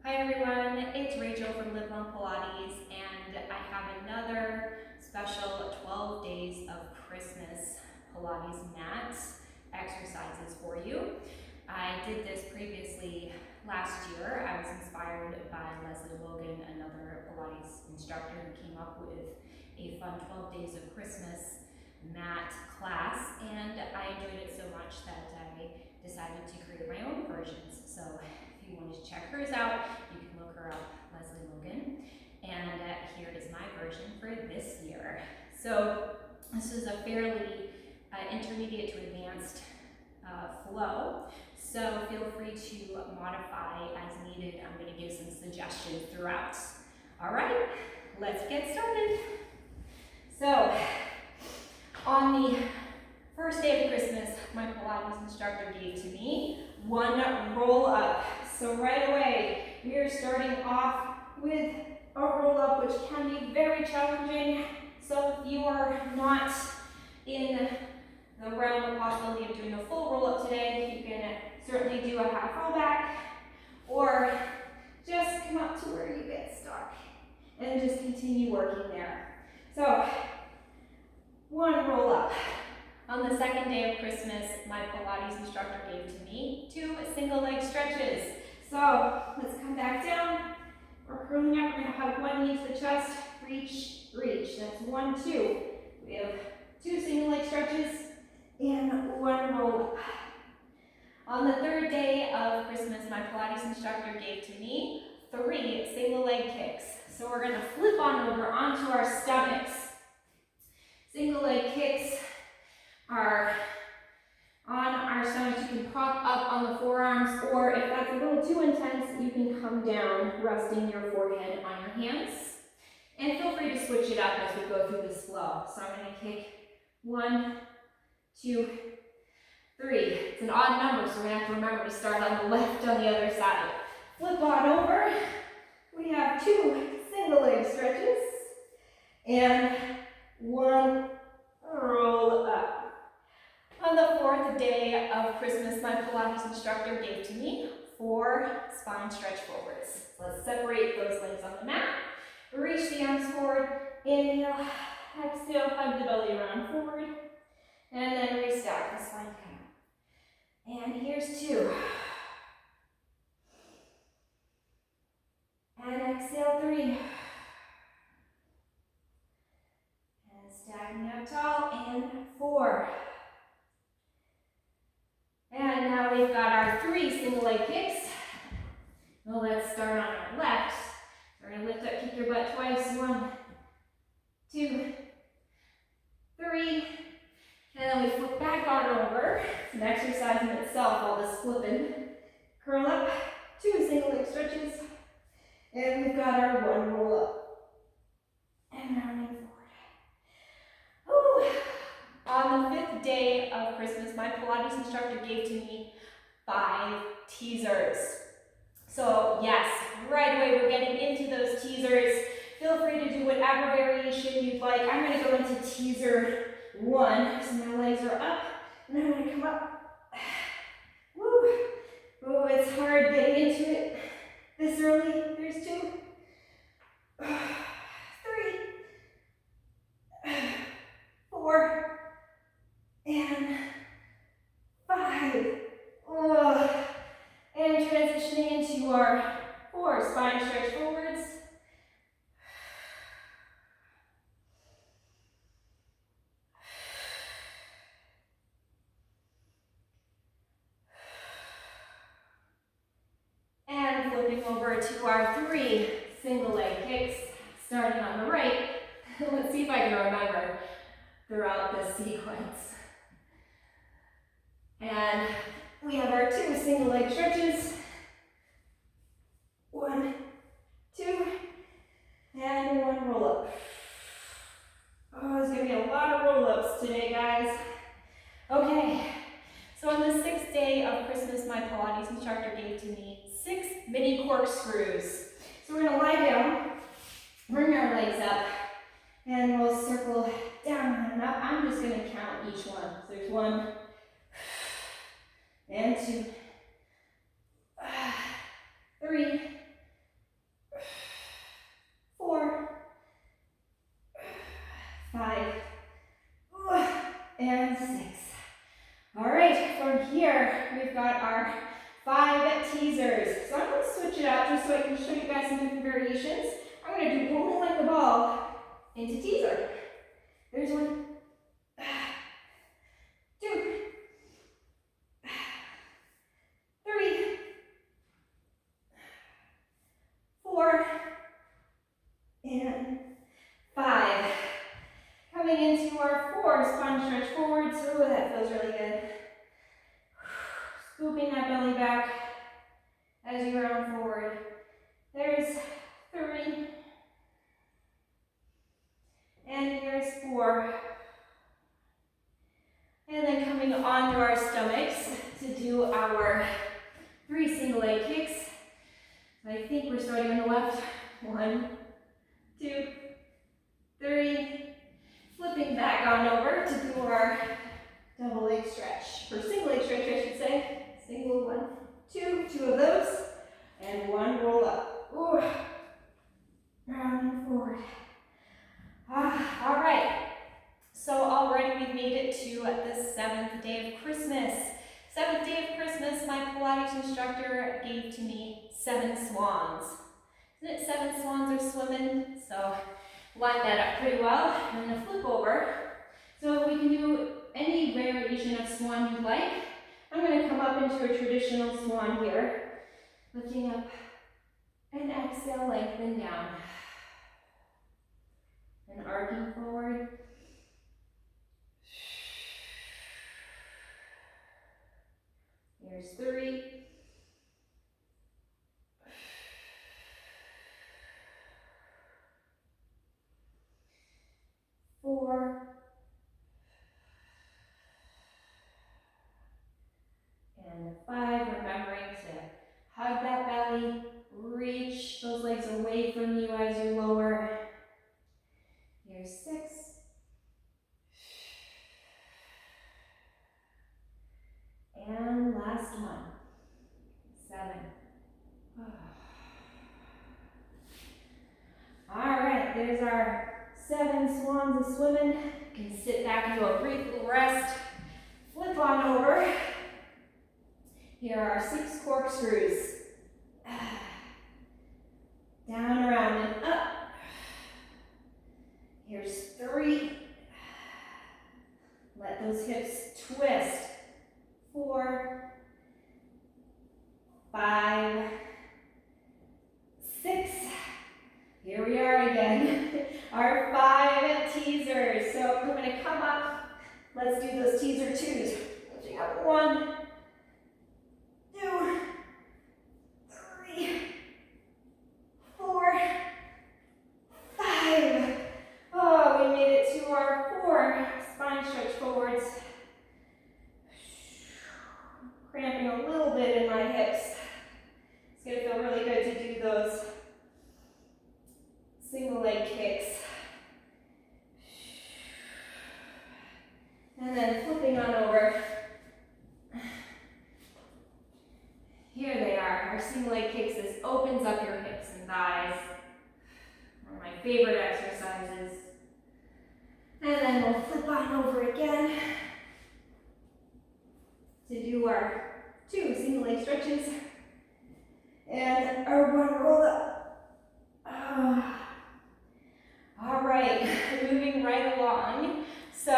Hi everyone, it's Rachel from Live Long Pilates, and I have another special 12 days of Christmas Pilates mat exercises for you. I did this previously last year. I was inspired by Leslie Logan, another Pilates instructor who came up with a fun 12 days of Christmas mat class, and I enjoyed it so much that I decided to create my own versions. So if you wanted to check hers out, you can look her up, Leslie Logan. And here is my version for this year. So this is a fairly intermediate to advanced flow. So feel free to modify as needed. I'm going to give some suggestions throughout. All right, let's get started. So on the first day of Christmas, my Pilates instructor gave to me one roll up. So right away, we are starting off with a roll up, which can be very challenging. So if you are not in the realm of possibility of doing a full roll up today, you can certainly do a half roll back, or just come up to where you get stuck and just continue working there. So one roll up. On the second day of Christmas, my Pilates instructor gave to me 2 single leg stretches. So let's come back down. We're curling up. We're going to hug one knee to the chest. Reach, reach. That's 1, 2. We have 2 single leg stretches and 1 roll up. On the third day of Christmas, my Pilates instructor gave to me 3 single leg kicks. So we're going to flip on over onto our stomachs. Single leg kicks are on our stomachs. You can prop up on the forearms, or if that's a little too intense, you can come down, resting your forehead on your hands. And feel free to switch it up as we go through this flow. So I'm going to kick 1, 2, 3. It's an odd number, so we're going to have to remember to start on the left on the other side. Flip on over. We have 2 single leg stretches and 1 roll up. On the fourth day of Christmas, my Pilates instructor gave to me 4 spine stretch forwards. Let's separate those legs on the mat. Reach the arms forward. Inhale, exhale, hug the belly around forward. And then restack the spine count. And here's 2. And exhale, 3. And stacking up tall, and 4. And now we've got our 3 single leg kicks. Well, let's start on our left. We're going to lift up, kick your butt twice. 1, 2, 3. And then we flip back on over. It's an exercise in itself, all this flipping. Curl up, 2 single leg stretches. And we've got our 1 roll up. And rounding forward. Whew. On the 5th day of Christmas, my Pilates instructor gave to me 5 teasers. So yes, right away we're getting into those teasers. Feel free to do whatever variation you'd like. I'm going to go into teaser 1. So my legs are up, and I'm going to come up. Woo! Oh, it's hard getting into it this early. There's 2. 3. 4. And 5. Oh. And transitioning into our 4 spine stretch forwards. And flipping over to our 3 single leg kicks, starting on the right. Let's see if I can remember throughout this sequence. And we have our 2 single leg stretches. 1, 2, and 1 roll up. Oh, there's going to be a lot of roll ups today, guys. Okay, so on the 6th day of Christmas, my Pilates instructor gave to me 6 mini corkscrews. So we're going to lie down, bring our legs up, and we'll circle down and up. I'm just going to count each one. So there's 1, and 2, 3, up just so I can show you guys some different variations. I'm going to do rolling like a ball into teaser. There's 1, 2, 3, 4, and 5. Coming into our 4 spine stretch forwards. Oh, that feels really good. Scooping that belly back as you round forward. There's 3. And here's 4. And then coming onto our stomachs to do our 3 single leg kicks. I think we're starting on the left. 1, 2, 3. Flipping back on over to do our double leg stretch, or single leg stretch I should say. Single, 1, 2, 2 of those, and 1 roll up. Ooh. Rounding forward. All right, so already we've made it to the 7th day of Christmas. 7th day of Christmas, my Pilates instructor gave to me 7 swans. Isn't it 7 swans are swimming? So line that up pretty well. I'm going to flip over. So we can do any variation of swan you'd like. I'm going to come up into a traditional swan here. Lifting up and exhale, lengthen down. And arcing forward. Here's 3. 4. And 5. Remembering to hug that belly, reach those legs away from you as you lower. Here's 6. And last one. 7. All right, there's our 7 swans of swimming. You can sit back and do a brief little rest. Flip on over. Here are 6 corkscrews. Down, around, and up. Here's 3. Let those hips twist. 4, 5, 6. Here we are again. Our 5 teasers. So we're going to come up. Let's do those teaser 2s. Lifting up 1, 2, 3, 4, 5. Oh, we made it to our 4 spine stretch forwards. Cramping a little bit in my hips. It's going to feel really good to do those single leg kicks. And then flipping on over. Here they are, our single leg kicks. This opens up your hips and thighs. One of my favorite exercises. And then we'll flip on over again to do our 2 single leg stretches and our 1 roll up. All right, moving right along. So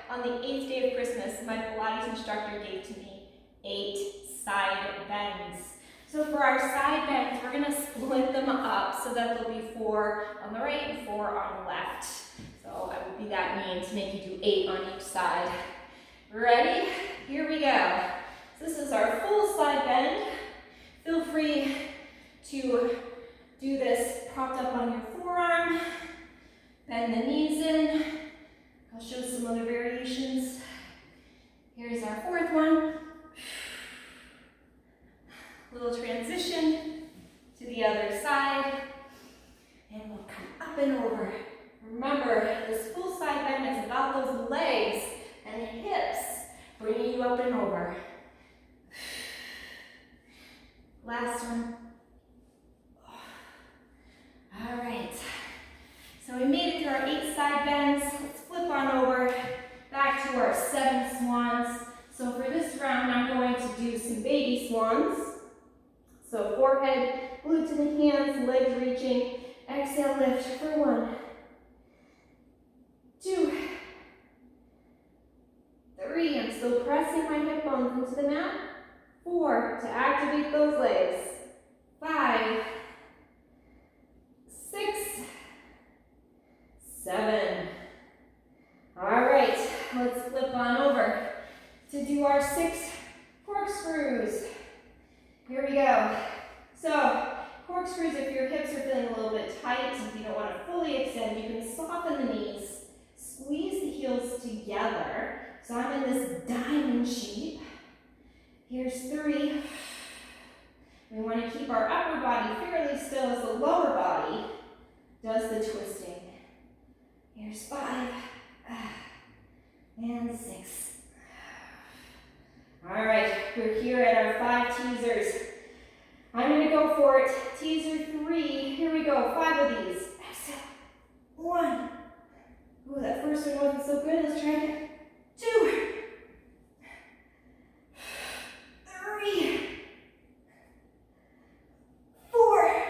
on the 8th day of Christmas, my Pilates instructor gave to me 8 side bends. So for our side bends, we're going to split them up so that there'll be 4 on the right and 4 on the left. So I would be that mean to make you do 8 on each side. Ready? Here we go. So this is our full side bend. Feel free to do this propped up on your forearm. Bend the knees in. I'll show some other variations. Here's our 4th one. Little transition to the other side. And we'll come up and over. Remember, this full side bend is about those legs and hips, bringing you up and over. Last one. All right. So we made it through our 8 side bends. Let's flip on over back to our 7 swans. So for this round, I'm going to do some baby swans. So forehead glute to the hands, legs reaching. Exhale, lift for 1, 2, 3. I'm still pressing my hip bones into the mat. 4, to activate those legs. 5, 6, 7. All right, let's flip on over to do our 6 corkscrews. Here we go. So, corkscrews, if your hips are feeling a little bit tight, if you don't want to fully extend, you can soften the knees, squeeze the heels together. So I'm in this diamond shape. Here's 3. We want to keep our upper body fairly still as the lower body does the twisting. Here's 5 and 6. All right, we're here at our 5 teasers. I'm going to go for it. Teaser 3. Here we go. 5 of these. Exhale. 1. Ooh, that first one wasn't so good. Let's try it. 2. 3. 4.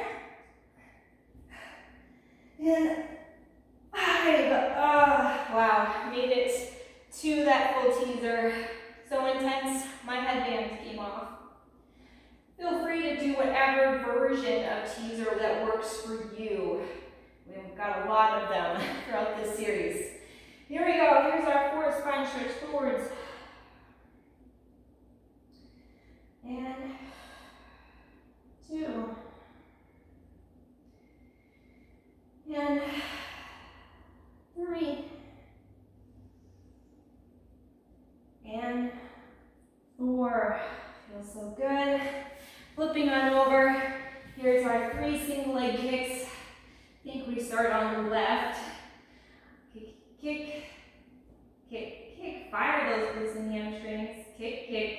And 5. Wow. Made it to that full teaser. So intense, my headband came off. Feel free to do whatever version of teaser that works for you. We've got a lot of them throughout this series. Here we go. Here's our 4 spine stretch forwards. And 2. And 3. And 4. Feels so good. Flipping on over. Here's our 3 single leg kicks. I think we start on the left. Kick, kick, kick, kick. Fire those glutes and hamstrings. Kick, kick.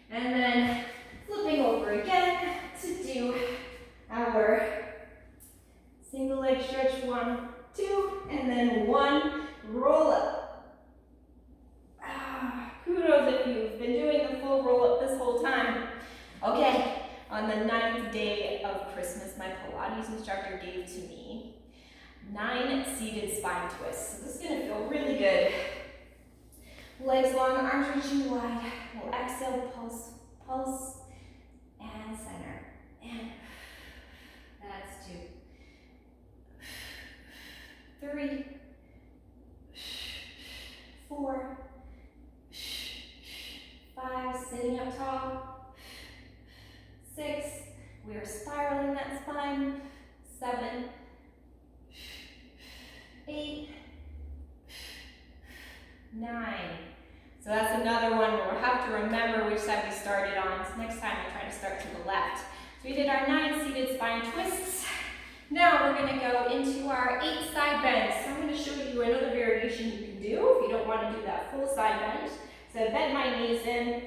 And then flipping over again to do our single leg stretch. 1, 2, and then 1. Roll up. Kudos if you've been doing the full roll up this whole time. Okay, on the 9th day of Christmas, my Pilates instructor gave to me 9 seated spine twists. So this is going to feel really good. Legs long, arms reaching wide. We'll exhale, pulse, pulse, and center. And that's 2, 3, 4, 5, sitting up tall. 6, we are spiraling that spine. 7, 8, 9. So that's another one where we'll have to remember which side we started on. So next time I try to start to the left. So we did our 9 seated spine twists. Now we're going to go into our 8 side bends. So I'm going to show you another variation you can do if you don't want to do that full side bend. So I bend my knees in,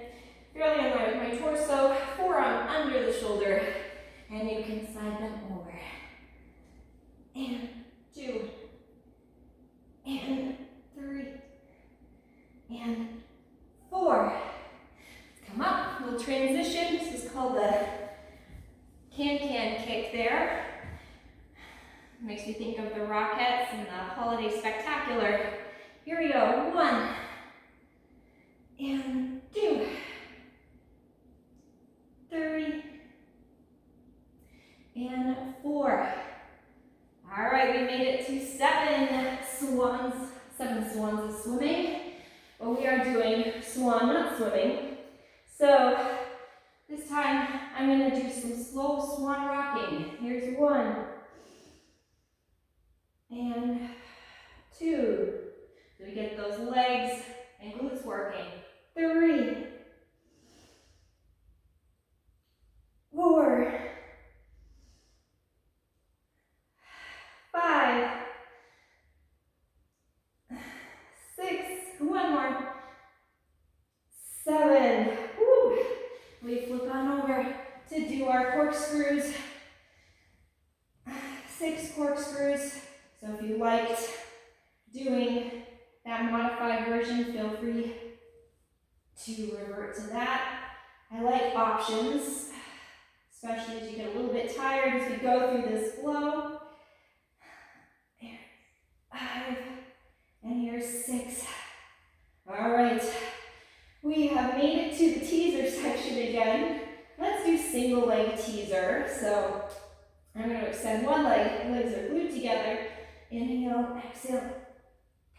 fairly in line with my torso, forearm under the shoulder, and you can side bend over. And 2, and 3, and 4. Let's come up, we'll transition. This is called the can-can kick there. Makes me think of the Rockettes and the Holiday Spectacular. Here we go, 1, and 2, 3, and 4. All right, we made it to 7 swans. 7 swans of swimming, but we are doing swan, not swimming. So this time I'm going to do some slow swan rocking. Here's 1, and 2. So we get those legs and glutes working. 3, 4, 5, 6, 1 more, 7. Woo. We flip on over to do our corkscrews. 6 corkscrews. So if you liked doing that modified version, feel free to revert to that. I like options. especially as you get a little bit tired as we go through this flow. 5, and here's 6. All right, we have made it to the teaser section again. Let's do single leg teaser. So I'm going to extend one leg, legs are glued together. Inhale, exhale,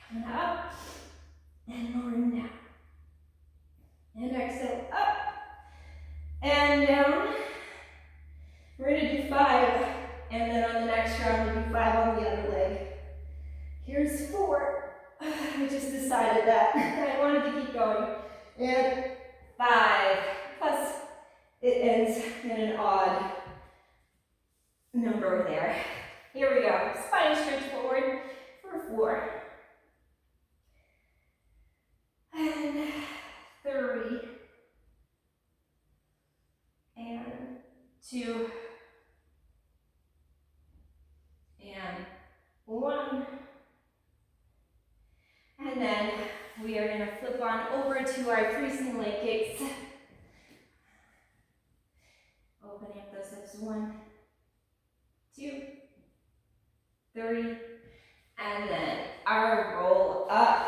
coming up, and lowering down. And exhale, up, and down. We're going to do 5, and then on the next round, we'll do 5 on the other leg. Here's 4. I just decided that. I wanted to keep going. And 5. Plus, it ends in an odd number there. Here we go. Spine stretch forward for 4. And 3. And 2. And 1. And then we are going to flip on over to our 3 single leg kicks. Opening up those hips. 1, 2, 3, and then our roll up.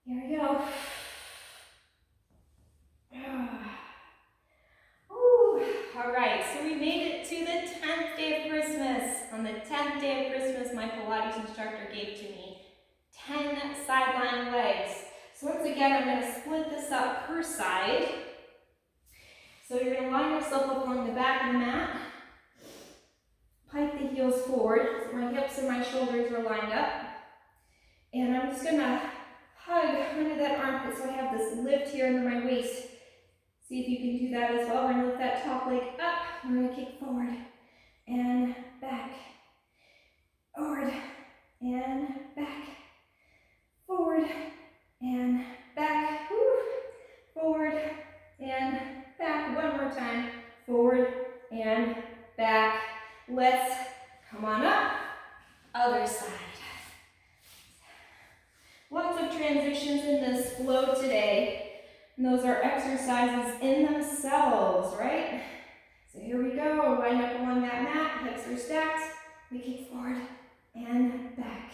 Here we go. Ooh. All right, so we made it to the 10th day of Christmas. On the 10th day of Christmas, my Pilates instructor gave to me 10 sideline legs. So once again, I'm going to split this up per side. So you're going to line yourself up along the back of the mat. Pike the heels forward. So my hips and my shoulders are lined up. And I'm just going to hug under that armpit so I have this lift here under my waist. See if you can do that as well. We're going to lift that top leg up. We're going to kick forward and back. Forward and back. Forward and back. Woo. Forward and back. One more time. Forward and back. Let's come on up. Other side. Lots of transitions in this flow today. And those are exercises in themselves, right? So here we go. Line up along that mat. Hips are stacked. We kick forward and back.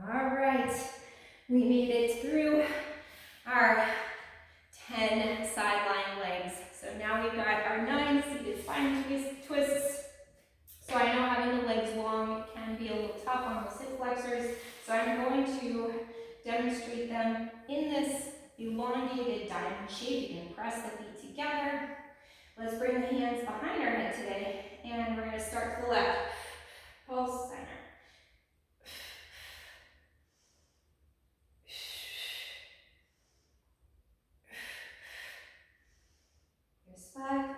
All right, we made it through our 10 sideline legs. So now we've got our 9 seated spine twists. So I know having the legs long can be a little tough on those hip flexors. So I'm going to demonstrate them in this elongated diamond shape. You can press the feet together. Let's bring the hands behind our head today. And we're going to start to the left. Pulse center. Here's 5.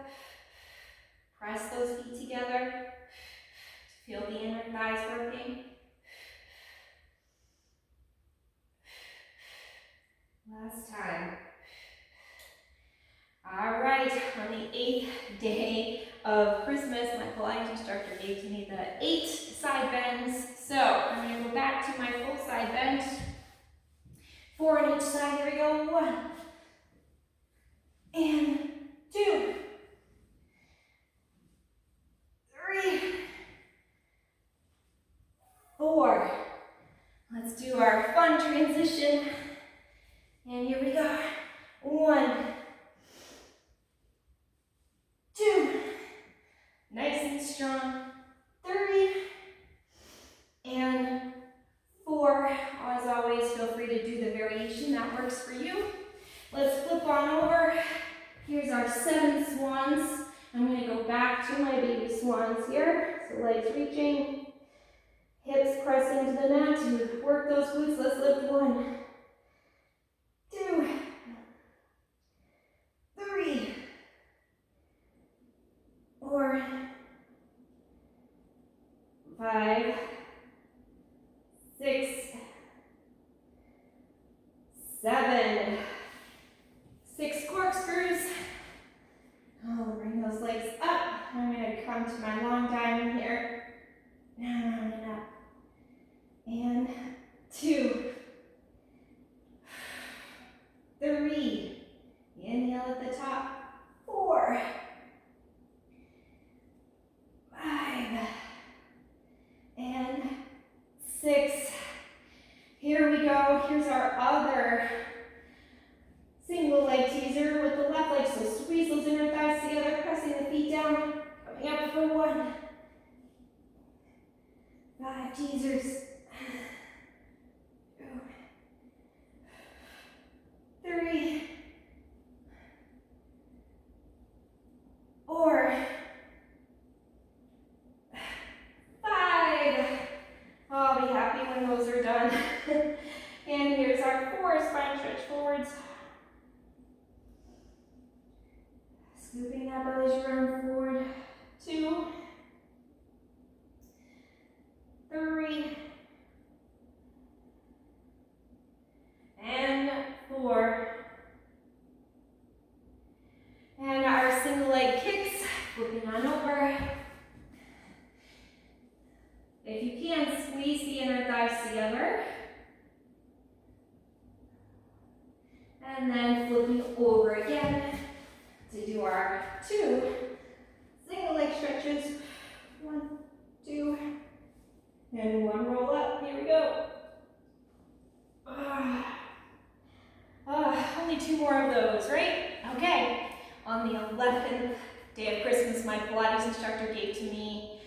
Press those feet together to feel the inner thighs working. Last time. All right, on the 8th day of Christmas, my Pilates instructor gave to me the 8 side bends. So I'm going to go back to my full side bend. 4 on each side. Here we go. 1 and 2, 3, 4. Let's do our fun transition. And here we go. 1, 2. Nice and strong. 3 and 4. As always, feel free to do the variation that works for you. Let's flip on over. Here's our 7 swans. I'm going to go back to my baby swans here. So legs reaching, hips pressing to the mat to work those glutes. Let's lift 1, 2, 3, 4, 5, 6, 7. 6 corkscrews. Oh, bring those legs up. I'm going to come to my long diamond here's our other single leg teaser with the left leg. So squeeze those inner thighs together, pressing the feet down. Coming up for 1. 5 teasers. 2. 3. 4. 5. I'll be happy when those are done. And here's our 4 spine stretch forwards. Scooping that belly as you run forward. 2. 3. And 4. And our single leg kicks, flipping on over. If you can, squeeze the inner thighs together. And then flipping over again to do our 2 single leg stretches. 1, 2, and 1 roll up. Here we go. Only 2 more of those, right? Okay. On the 11th day of Christmas, my Pilates instructor gave to me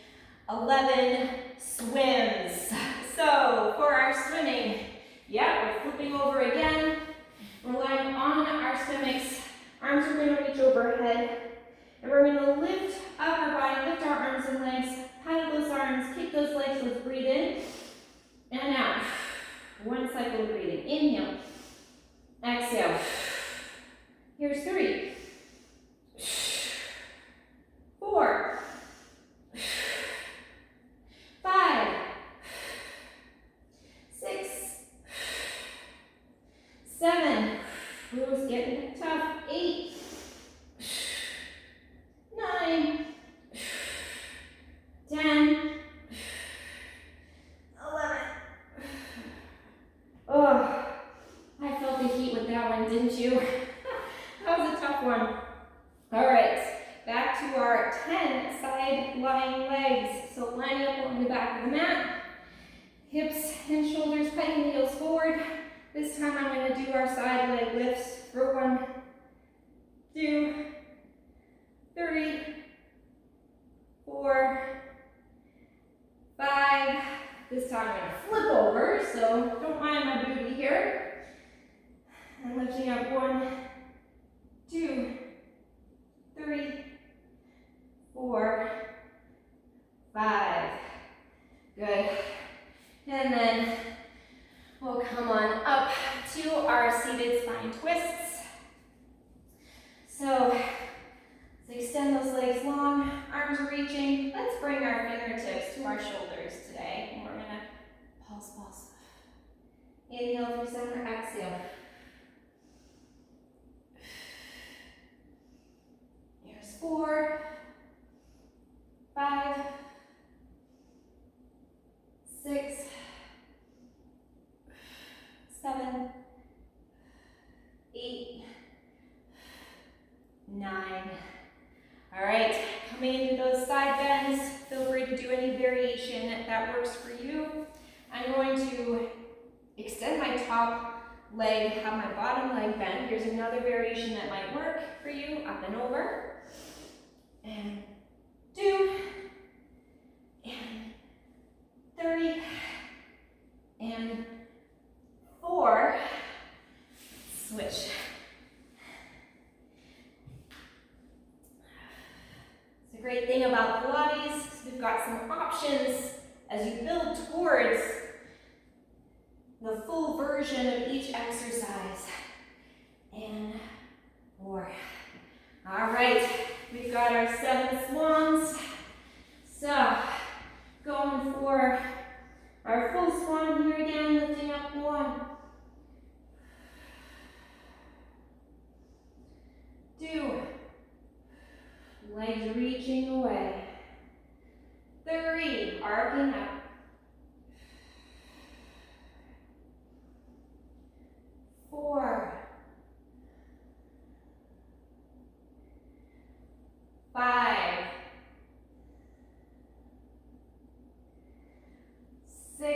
11 swims. So for our swimming, we're flipping over again. We're lying on our stomachs. Arms are going to reach overhead. And we're going to lift up our body, lift our arms and legs, paddle those arms, kick those legs. Let's breathe in and out. 1 cycle of breathing. Inhale. Exhale. Here's 3. 4. 5. 6. 7. Who's getting tough? 8. 9. 10. 11. Oh, I felt the heat with that one, didn't you? That was a tough one. All right, back to our 10 side lying legs. So lining up on the back of the mat, hips and shoulders pointing the heels forward. This time I'm going to do our side leg lifts for 1, 2, 3, 4, 5. This time I'm going to flip over, so don't mind my booty here. And lifting up 1, 2, 3, 4, 5. Good. And then we'll come on up to our seated spine twists. So let's extend those legs long, arms reaching. Let's bring our fingertips to our shoulders today. And we're going to pulse. Inhale through center, exhale. Here's 4, 5, 6, 7, 8, 9. All right, coming into those side bends, feel free to do any variation that works for you. I'm going to extend my top leg, have my bottom leg bend. Here's another variation that might work for you, up and over. And 2, and 3, and 4, switch. The great thing about Pilates is we've got some options as you build towards the full version of each exercise. And 4. All right, we've got our 7 swans. So, going for our full swan here again, lifting up 1, 2, legs reaching away. 3, arcing up. 4, 5, 6,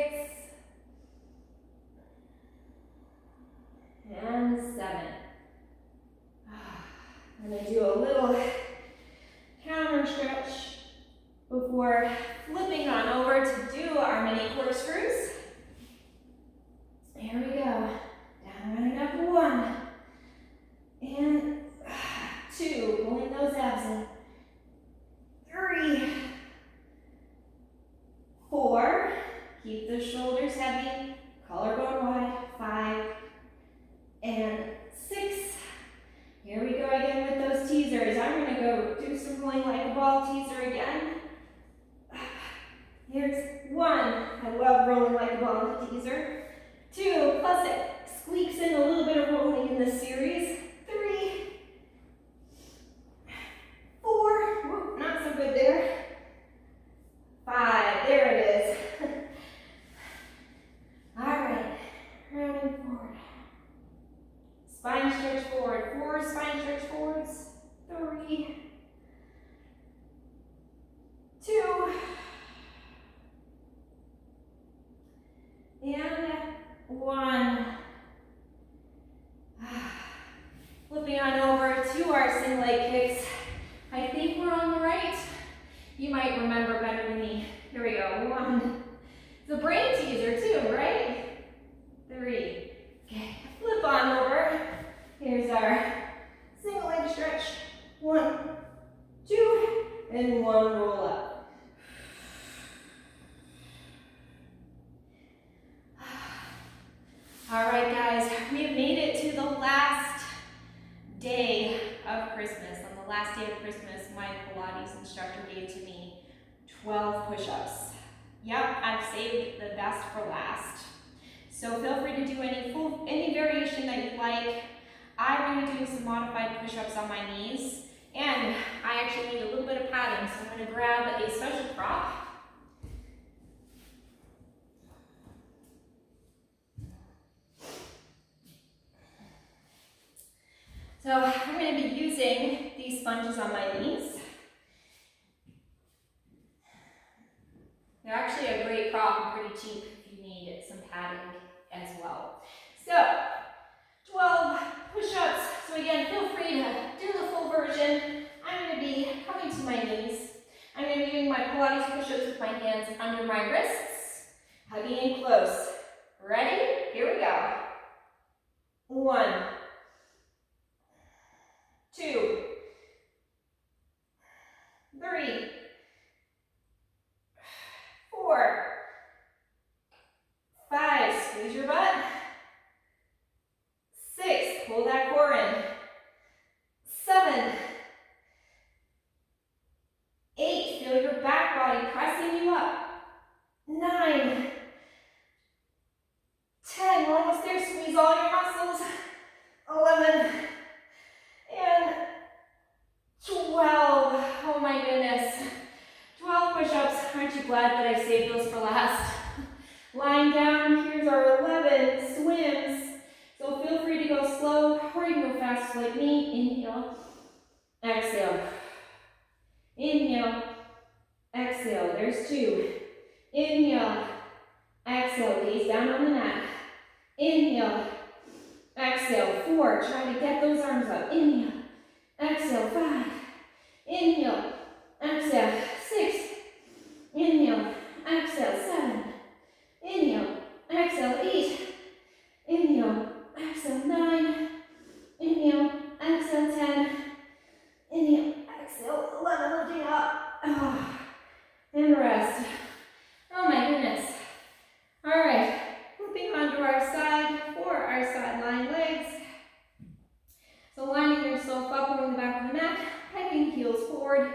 Keep the shoulders heavy. Collarbone wide. 5 and 6. Here we go again with those teasers. I'm going to go do some rolling like a ball teaser again. Here's 1. I love rolling like a ball in the teaser. 2, plus it squeaks in a little bit of rolling in this series. 3, 4, whoop, not so good there. 5, there it is. All right, rounding forward. Spine stretch forward. 4 spine stretch forwards. 3, 2, and 1. Flipping on over to our single leg kicks. I think we're on the right. You might remember better than me. Here we go. 1. It's a brain teaser too, right? 3. Okay, flip on over. Here's our single leg stretch. 1, 2, and 1 roll up. All right, guys, we have made it to the last day of Christmas. On the last day of Christmas, my Pilates instructor gave to me 12 push-ups. Yep, I've saved the best for last. So feel free to do any variation that you like. I'm going to be doing some modified push-ups on my knees, and I actually need a little bit of padding, so I'm going to grab a special prop. So I'm going to be using these sponges on my knees. They're actually a great prop and pretty cheap if you need some padding as well. So 12 push-ups. So again, feel free to do the full version. I'm going to be coming to my knees. I'm going to be doing my Pilates push-ups with my hands under my wrists, hugging in close. Ready? Here we go. 1, 2, 3, 4, 5, squeeze your butt. 6, pull that core in. 7, 8, feel your back body pressing you up. 9, 10, we're almost there, squeeze all your muscles. 11, and 12, oh my goodness. 12 push-ups, aren't you glad that I saved those for last? Lying down, here's our 11 swims. So feel free to go slow or you can go fast like me. Inhale, exhale. Inhale, exhale. There's 2. Inhale, exhale. Gaze down on the mat. Inhale, exhale. 4. Try to get those arms up. Inhale, exhale. 5. Inhale, exhale. 6. Inhale, exhale. 7. Inhale, exhale. 8. Inhale, exhale. 9. Inhale, exhale. 10. Inhale, exhale. 11. Lifting up. Oh, and rest. Oh my goodness. All right, flipping onto our side for our side lying legs. So lining yourself up on the back of the mat, hiking heels forward.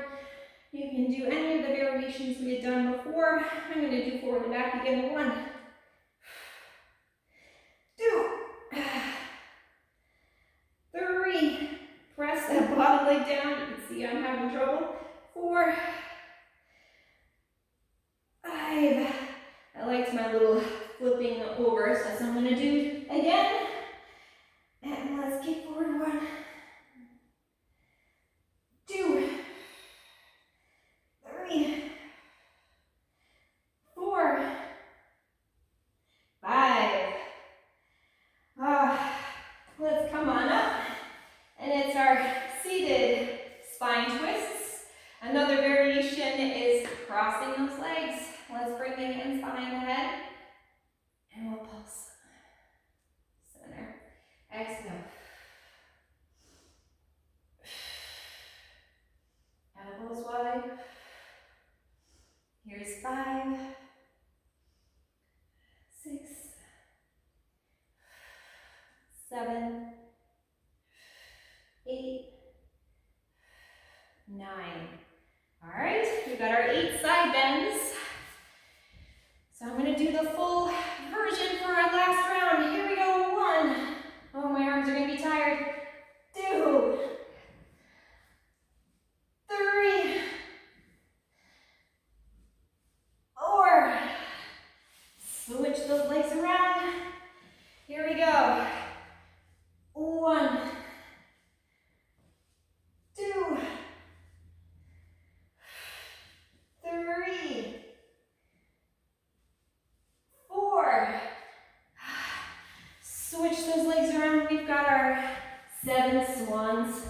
You can do any of the variations we had done before. I'm going to do forward and back again. 1, 2, 3. Press that bottom leg down. You can see I'm having trouble. 4, 5. I liked my little flipping over, so that's what I'm going to do again. And let's kick forward. 1, 2, 3, 4, 5. Let's come on up. And it's our seated spine twists. Another variation is crossing those legs. Let's bring the hands behind the head. And we'll pulse. Center. Exhale. Elbows wide. Here's 5, switch those legs around. Here we go. 1, 2, 3, 4. Switch those legs around. We've got our 7 swans.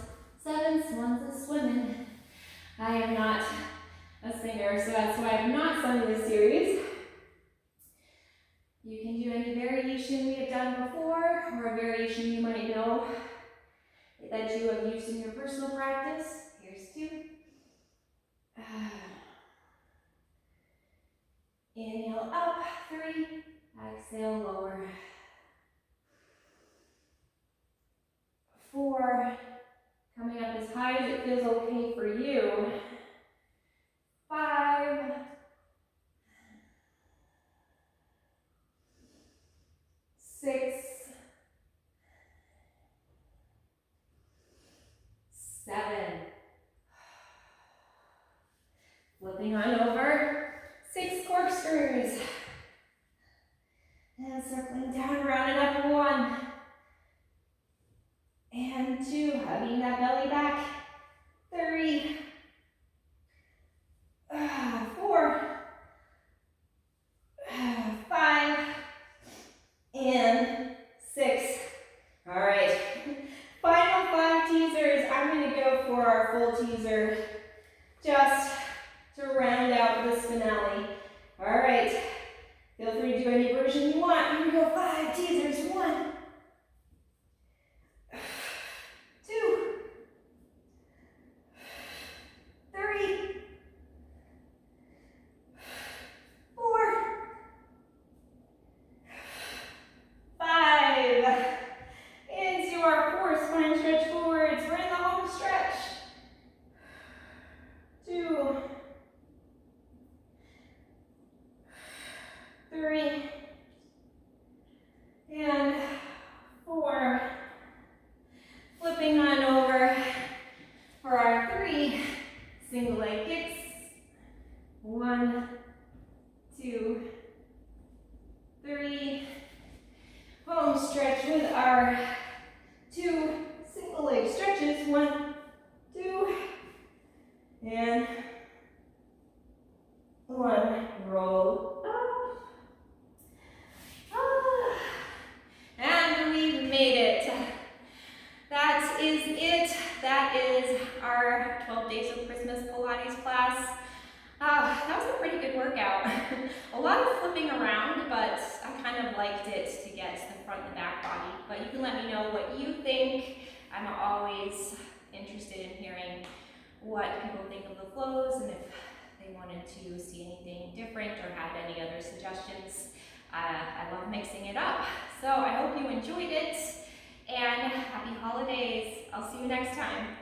7 swans of swimming. I am not a singer, so that's why I've not sung this series. You can do any variation we have done before, or a variation you might know that you have used in your personal practice. Here's 2. Inhale up, 3. Exhale, lower. 4. Coming up as high as it feels okay for you. 5. 6. 7. Flipping on over. 6 corkscrews. And circling down, rounding up. 1. And 2. Hugging that belly back. 3. 4. 5. And 6. All right. Final 5 teasers. I'm going to go for our full teaser just to round out this finale. All right. Feel free to do any version you want. Here we go. 5 teasers. 1, 2, 3, 4, 5. Into our 4 spine stretch forwards. We're in the home stretch. 2, 3, and 4. Flipping on over for our 3 single leg kicks. 1, 2, 3. Home stretch with our 2 single leg stretches. 1, 2, and 1. Roll up. And we've made it. That is it. That is our 12 Days of Christmas Pilates class. That was a pretty good workout. A lot of flipping around, but I kind of liked it to get to the front and the back body. But you can let me know what you think. I'm always interested in hearing what people think of the flows and if they wanted to see anything different or had any other suggestions. I love mixing it up. So I hope you enjoyed it, and happy holidays. I'll see you next time.